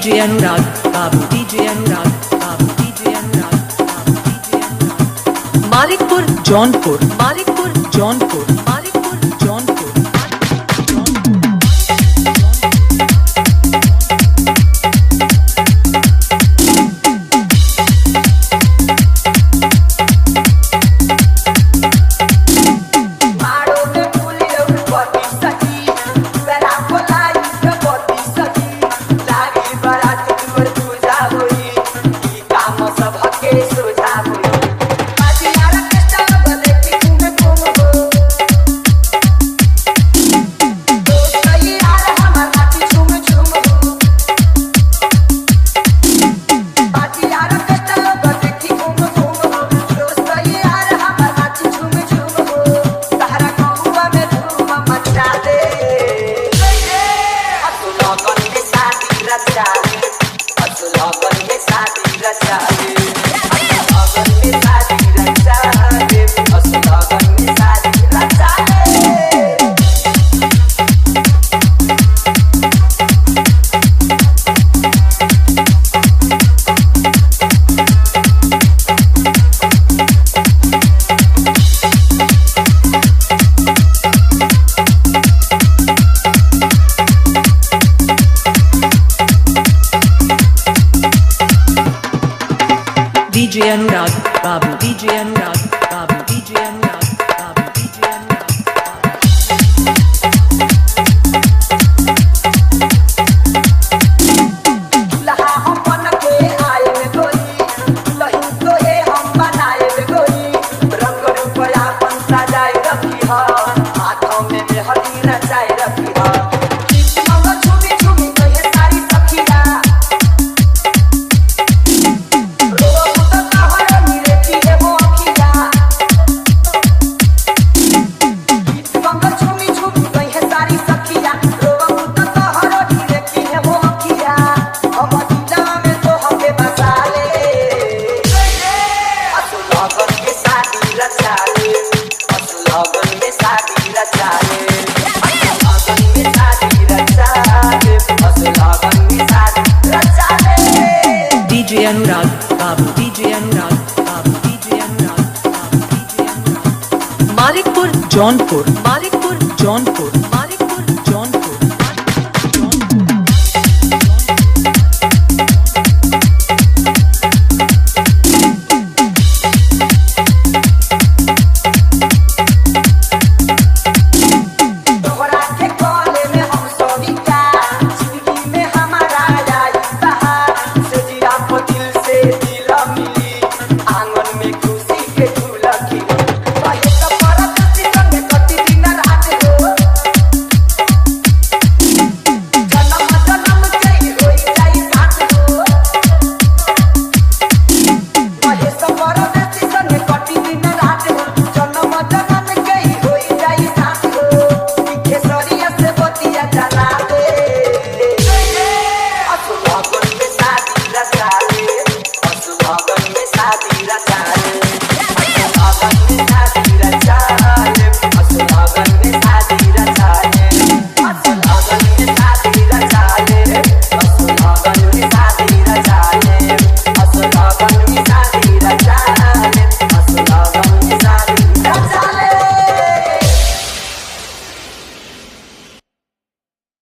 DJ Anurag Babu, DJ Anurag Babu, DJ Anurag Babu, DJ Anurag Malikpur, Jaunpur, Malikpur, Jaunpur, Malikpur, Jaunpur. DJ Anurag Babu, DJ Anurag Babu, DJ Anurag Babu, DJ Anurag दुल्हा हम बन के आए में गोरी, दुल्हन तो ये हम बनाए में गोरी, रंग रुपया अपन सजाए रखी है, हाथों में मेहंदी रचाए रखी है, मंगल छुमी छुमी तो ये सारी सखिया DJ Anurag Babu, DJ Anurag Babu, DJ Anurag Babu, DJ Anurag Malikpur, Jaunpur, Malikpur, Jaunpur.